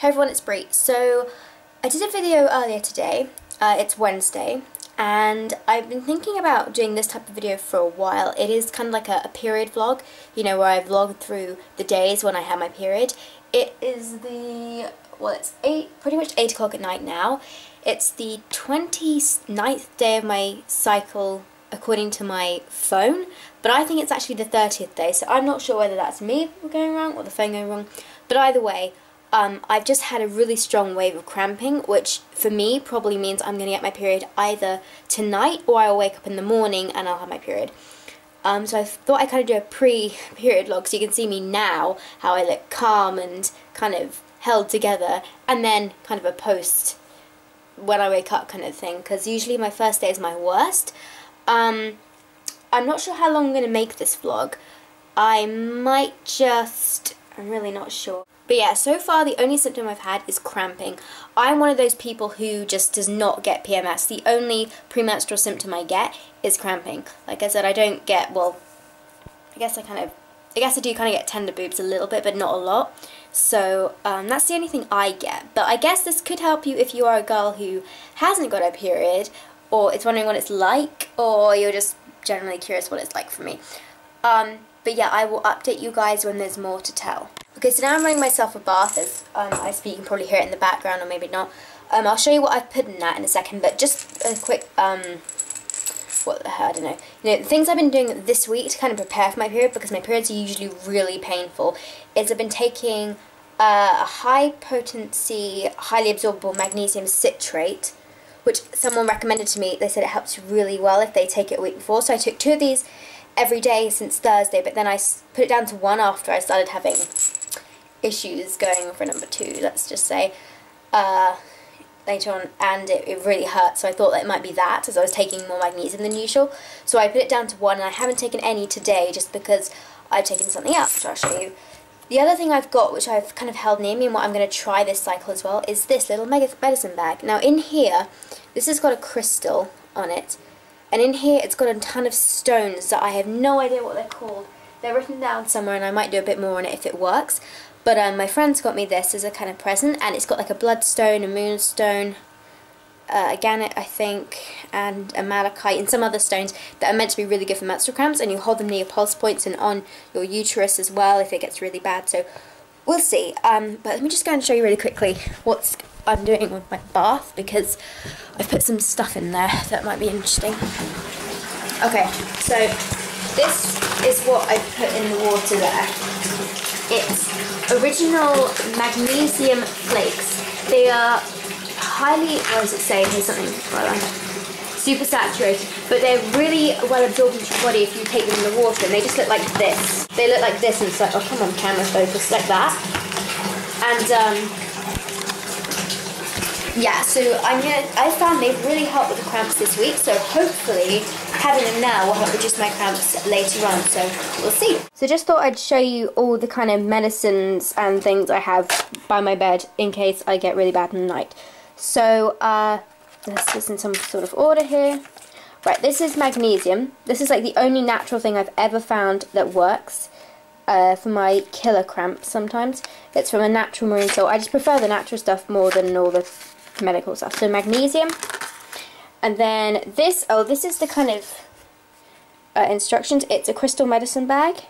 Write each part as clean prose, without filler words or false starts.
Hey everyone, it's Brie. So I did a video earlier today, it's Wednesday, and I've been thinking about doing this type of video for a while. It is kind of like a period vlog, you know, where I vlog through the days when I have my period. It is it's pretty much 8 o'clock at night now. It's the 29th day of my cycle according to my phone, but I think it's actually the 30th day, so I'm not sure whether that's me going wrong or the phone going wrong, but either way, I've just had a really strong wave of cramping, which for me probably means I'm going to get my period either tonight or I'll wake up in the morning and I'll have my period. So I thought I'd kind of do a pre-period vlog so you can see me now, how I look calm and kind of held together, and then kind of a post when I wake up kind of thing, because usually my first day is my worst. I'm not sure how long I'm going to make this vlog. I'm really not sure. But yeah, so far the only symptom I've had is cramping. I'm one of those people who just does not get PMS. The only premenstrual symptom I get is cramping. Like I said, I don't get, well, I guess I do kind of get tender boobs a little bit, but not a lot. So that's the only thing I get. But I guess this could help you if you are a girl who hasn't got a period, or is wondering what it's like, or you're just generally curious what it's like for me. But yeah, I will update you guys when there's more to tell. Okay, so now I'm running myself a bath as I speak. You can probably hear it in the background, or maybe not. I'll show you what I've put in that in a second, but just a quick, what the hell, I don't know. You know, the things I've been doing this week to kind of prepare for my period, because my periods are usually really painful, is I've been taking a high-potency, highly absorbable magnesium citrate, which someone recommended to me. They said it helps really well if they take it a week before, so I took 2 of these every day since Thursday, but then I put it down to 1 after I started having issues going for number 2, let's just say, later on, and it really hurt, so I thought that it might be that, as I was taking more magnesium than usual. So I put it down to 1, and I haven't taken any today just because I've taken something else, which I'll show you. The other thing I've got, which I've kind of held near me and what I'm going to try this cycle as well, is this little medicine bag. Now in here, this has got a crystal on it, and in here it's got a ton of stones that I have no idea what they're called. They're written down somewhere, and I might do a bit more on it if it works. But my friends got me this as a kind of present, and it's got like a bloodstone, a moonstone, a garnet, I think, and a malachite, and some other stones that are meant to be really good for menstrual cramps, and you hold them near your pulse points and on your uterus as well if it gets really bad. So we'll see. But let me just go and show you really quickly what I'm doing with my bath, because I've put some stuff in there that might be interesting. Okay, so this is what I've put in the water there. It's original magnesium flakes. They are highly, what does it say? Here's something, super saturated, but they're really well absorbed into your body if you take them in the water, and they just look like this. They look like this, and it's like, oh come on camera focus, like that. And yeah, so I found they've really helped with the cramps this week, so hopefully having them now will help reduce my cramps later on, so we'll see. So just thought I'd show you all the kind of medicines and things I have by my bed in case I get really bad in the night. So let's just in some sort of order here. Right, this is magnesium. This is like the only natural thing I've ever found that works for my killer cramps sometimes. It's from a natural marine salt. I just prefer the natural stuff more than all the medical stuff. So magnesium, and then this, this is the kind of instructions. It's a crystal medicine bag.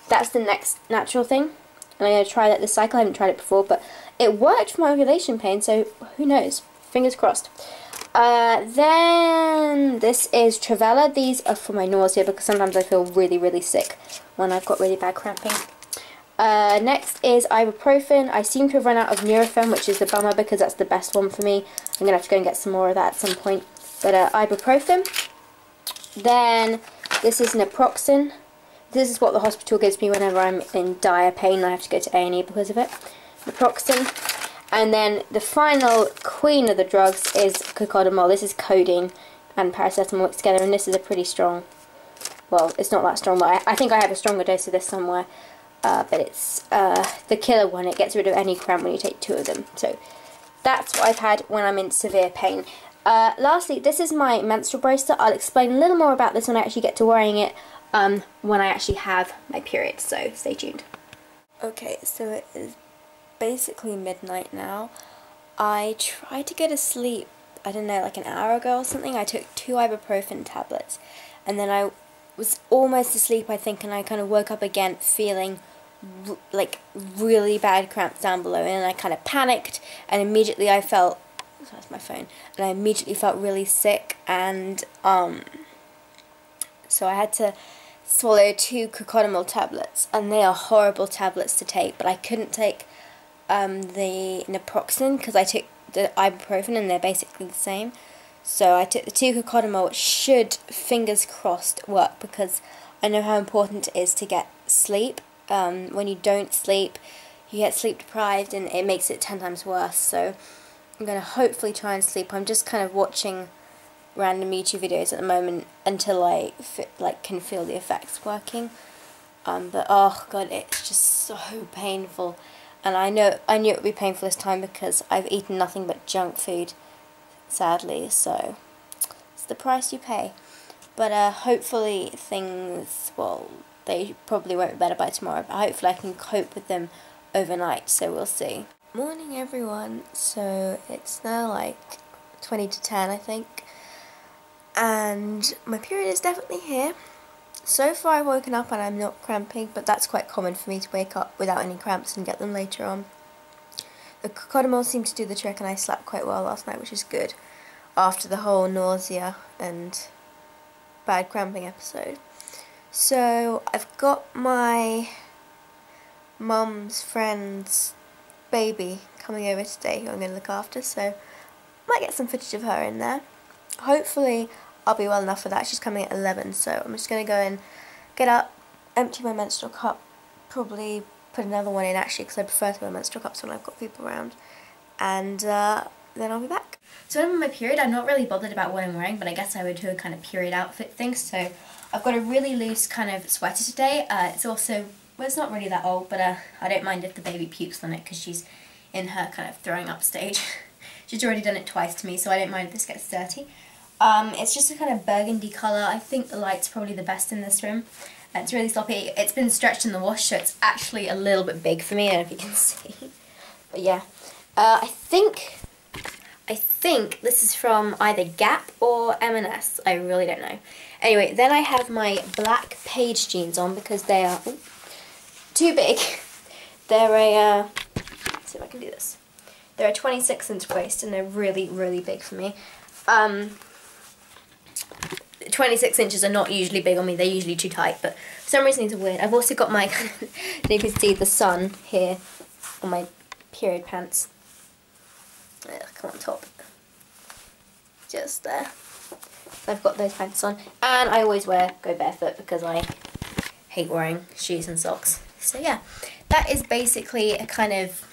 That's the next natural thing, and I'm going to try that this cycle. I haven't tried it before, but it worked for my ovulation pain, so who knows, fingers crossed. Then this is Travella. These are for my nausea, because sometimes I feel really sick when I've got really bad cramping. Next is ibuprofen. I seem to have run out of Nurofen, which is a bummer because that's the best one for me. I'm going to have to go and get some more of that at some point. But ibuprofen. Then this is naproxen. This is what the hospital gives me whenever I'm in dire pain and I have to go to A&E because of it. Naproxen. And then the final queen of the drugs is cocodamol. This is codeine and paracetamol mixed together, and this is a pretty strong, well, it's not that strong, but I think I have a stronger dose of this somewhere. But it's the killer one. It gets rid of any cramp when you take 2 of them. So that's what I've had when I'm in severe pain. Lastly, this is my menstrual bracelet. I'll explain a little more about this when I actually get to wearing it when I actually have my period, so stay tuned. Okay, so it is basically midnight now. I tried to go to sleep, I don't know, like an hour ago or something. I took 2 ibuprofen tablets, and then I was almost asleep, I think, and I kind of woke up again feeling like really bad cramps down below, and I kind of panicked, and immediately I felt, that's my phone, and I immediately felt really sick, and so I had to swallow 2 crocodile tablets, and they are horrible tablets to take, but I couldn't take the naproxen because I took the ibuprofen and they're basically the same. So I took the 2 crocodile, which should, fingers crossed, work, because I know how important it is to get sleep. When you don't sleep, you get sleep deprived and it makes it 10 times worse. So I'm going to hopefully try and sleep. I'm just kind of watching random YouTube videos at the moment until I can feel the effects working. But oh god, it's just so painful. And I knew it would be painful this time because I've eaten nothing but junk food, sadly, so it's the price you pay. But hopefully things, well, they probably won't be better by tomorrow, but hopefully I can cope with them overnight, so we'll see. Morning everyone, so it's now like 20 to 10 I think, and my period is definitely here. So far I've woken up and I'm not cramping, but that's quite common for me to wake up without any cramps and get them later on. The crocodile seemed to do the trick and I slept quite well last night, which is good, after the whole nausea and bad cramping episode. So I've got my mum's friend's baby coming over today who I'm going to look after, so I might get some footage of her in there. Hopefully I'll be well enough for that. She's coming at 11, so I'm just going to go and get up, empty my menstrual cup, probably put another one in actually because I prefer to wear menstrual cups when I've got people around, and then I'll be back. So when I'm on my period, I'm not really bothered about what I'm wearing, but I guess I would do a kind of period outfit thing. So I've got a really loose kind of sweater today. It's also, well, it's not really that old, but I don't mind if the baby pukes on it because she's in her kind of throwing up stage. She's already done it twice to me, so I don't mind if this gets dirty. It's just a kind of burgundy colour. I think the light's probably the best in this room. It's really sloppy. It's been stretched in the wash, so it's actually a little bit big for me. I don't know if you can see. But yeah, I think this is from either Gap or M&S. I really don't know. Anyway, then I have my black Page jeans on because they are too big. They're a, let's see if I can do this. They're a 26-inch waist and they're really, really big for me. 26 inches are not usually big on me, they're usually too tight, but for some reason these are weird. I've also got my, you can see the sun here on my period pants. Come on top. Just there. I've got those pants on, and I always go barefoot because I hate wearing shoes and socks. So yeah, that is basically a kind of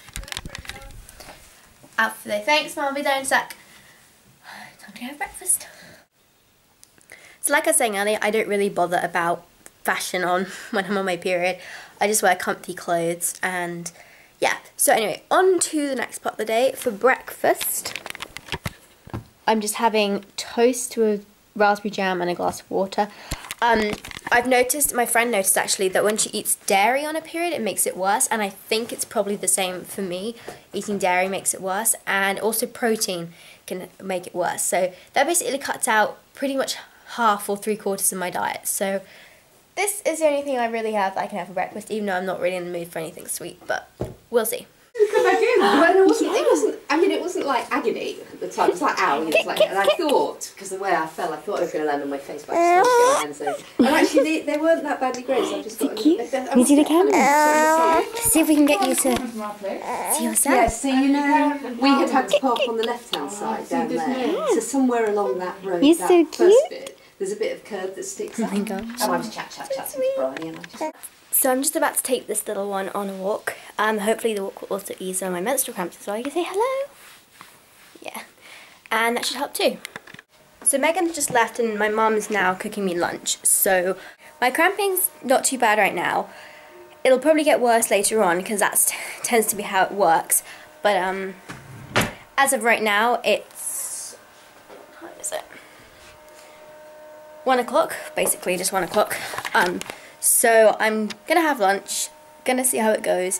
outfit there. Thanks, Mum, I'll be there in a sec. Time to have breakfast. So like I was saying earlier, I don't really bother about fashion on when I'm on my period. I just wear comfy clothes, and yeah. So anyway, on to the next part of the day. For breakfast, I'm just having toast with raspberry jam and a glass of water. I've noticed, my friend noticed actually, that when she eats dairy on a period it makes it worse, and I think it's probably the same for me. Eating dairy makes it worse, and also protein can make it worse. So that basically cuts out pretty much half or 3/4 of my diet. So this is the only thing I really have that I can have for breakfast, even though I'm not really in the mood for anything sweet, but we'll see. Come back in. Well, it wasn't like agony at the time. It was like ow, and I thought, because the way I fell, I thought I was going to land on my face, but I just wanted to get my hands in. And actually, they weren't that badly grazed. So I just got. Can you see the camera? See if we can get you to see yourself. Yeah, so you know, we had to park on the left-hand side down there. So somewhere along that road, You're that so first cute. bit, there's a bit of curb that sticks up. Oh my gosh. And I was chat with Brian, and I just. So I'm just about to take this little one on a walk. Hopefully the walk will also ease my menstrual cramps as well. You can say hello. Yeah, and that should help too. So Megan's just left and my mum's now cooking me lunch. So my cramping's not too bad right now. It'll probably get worse later on because that tends to be how it works. But as of right now, it's, what is it? 1 o'clock, basically just 1 o'clock. So I'm gonna have lunch, gonna see how it goes,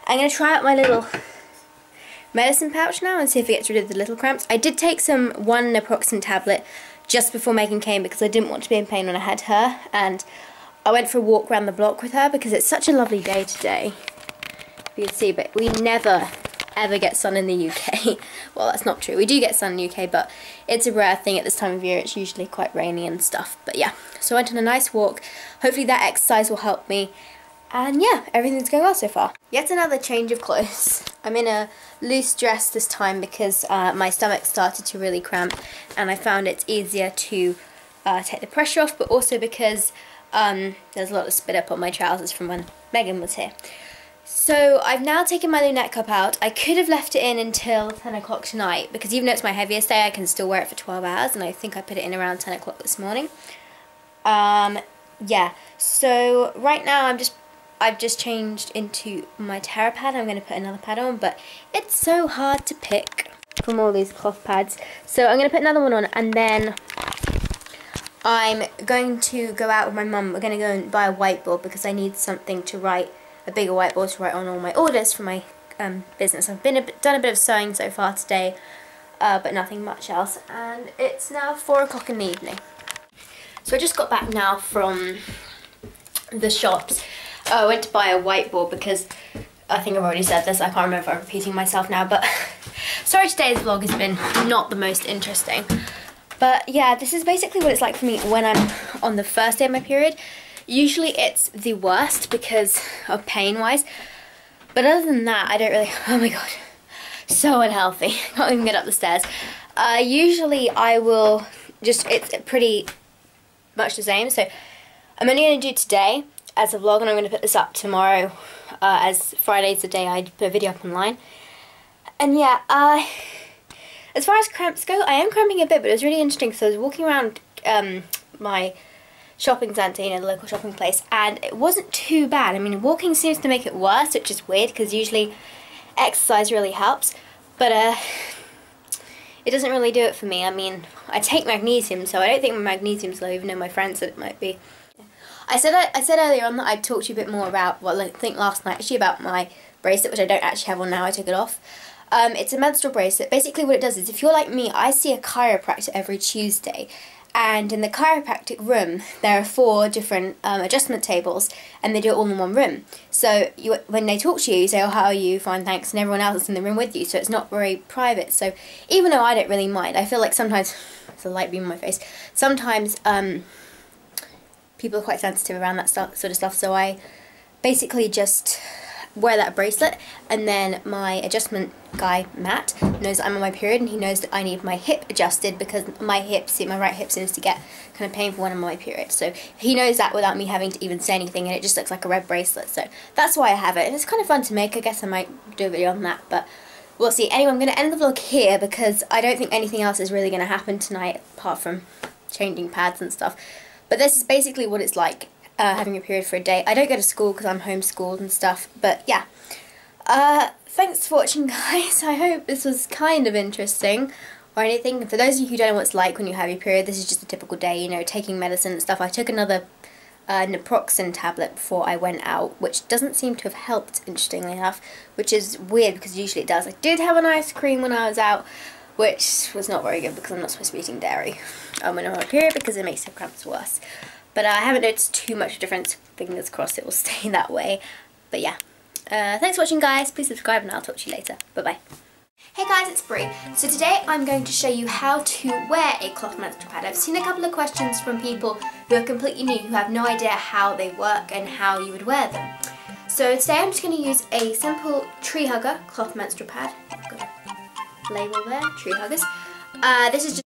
I'm going to try out my little medicine pouch now and see if it gets rid of the little cramps. I did take one naproxen tablet just before Megan came because I didn't want to be in pain when I had her, and I went for a walk around the block with her because it's such a lovely day today. You can see, but we never ever get sun in the UK. Well, that's not true. We do get sun in the UK, but it's a rare thing at this time of year. It's usually quite rainy and stuff. But yeah, so I went on a nice walk. Hopefully that exercise will help me. And yeah, everything's going well so far. Yet another change of clothes. I'm in a loose dress this time because my stomach started to really cramp, and I found it's easier to take the pressure off, but also because there's a lot of spit up on my trousers from when Megan was here. So I've now taken my lunette cup out. I could have left it in until 10 o'clock tonight because even though it's my heaviest day, I can still wear it for 12 hours, and I think I put it in around 10 o'clock this morning. Yeah, so right now I've just changed into my Terra pad. I'm going to put another pad on, but it's so hard to pick from all these cloth pads. So I'm going to put another one on, and then I'm going to go out with my mum. We're going to go and buy a whiteboard because I need something to write, a bigger whiteboard to write on all my orders for my business. I've done a bit of sewing so far today, but nothing much else. And it's now 4 o'clock in the evening. So I just got back now from the shops. I went to buy a whiteboard because I think I've already said this. I can't remember if I'm repeating myself now, but sorry, today's vlog has been not the most interesting. But yeah, this is basically what it's like for me when I'm on the first day of my period. Usually it's the worst because of pain-wise, but other than that, I don't really, oh my god, so unhealthy. Can't even get up the stairs. Usually I will just, it's pretty much the same, so I'm only going to do today as a vlog, and I'm going to put this up tomorrow, as Friday's the day I put a video up online. And yeah, as far as cramps go, I am cramping a bit, but it was really interesting because I was walking around my shopping centre, you know, the local shopping place, and it wasn't too bad. I mean, walking seems to make it worse, which is weird because usually exercise really helps, but it doesn't really do it for me. I mean, I take magnesium, so I don't think my magnesium's low, even though my friend said it might be. I said earlier on that I'd talk to you a bit more about, well, I think last night actually, about my bracelet, which I don't actually have on now. I took it off. It's a menstrual bracelet. Basically what it does is, if you're like me, I see a chiropractor every Tuesday, and in the chiropractic room there are 4 different adjustment tables, and they do it all in one room. So when they talk to you, you say, oh, how are you? Fine, thanks, and everyone else is in the room with you, so it's not very private. So even though I don't really mind, I feel like sometimes, it's a light beam on my face, sometimes people are quite sensitive around that sort of stuff, so I basically just wear that bracelet, and then my adjustment guy, Matt, knows that I'm on my period, and he knows that I need my hip adjusted because my right hip seems to get kind of painful when I'm on my period. So he knows that without me having to even say anything, and it just looks like a red bracelet. So that's why I have it, and it's kind of fun to make. I guess I might do a video on that, but we'll see. Anyway, I'm going to end the vlog here because I don't think anything else is really going to happen tonight apart from changing pads and stuff. But this is basically what it's like having a period for a day. I don't go to school because I'm homeschooled and stuff, but yeah. Thanks for watching, guys. I hope this was kind of interesting or anything. For those of you who don't know what it's like when you have your period, this is just a typical day, you know, taking medicine and stuff. I took another naproxen tablet before I went out, which doesn't seem to have helped, interestingly enough, which is weird because usually it does. I did have an ice cream when I was out, which was not very good because I'm not supposed to be eating dairy when I'm on a period because it makes the cramps worse. But I haven't noticed too much difference. Fingers crossed it will stay that way. But yeah. Thanks for watching, guys. Please subscribe and I'll talk to you later. Bye-bye. Hey guys, it's Brie. So today I'm going to show you how to wear a cloth menstrual pad. I've seen a couple of questions from people who are completely new, who have no idea how they work and how you would wear them. So today I'm just going to use a simple tree hugger cloth menstrual pad. I've got a label there, tree huggers. This is just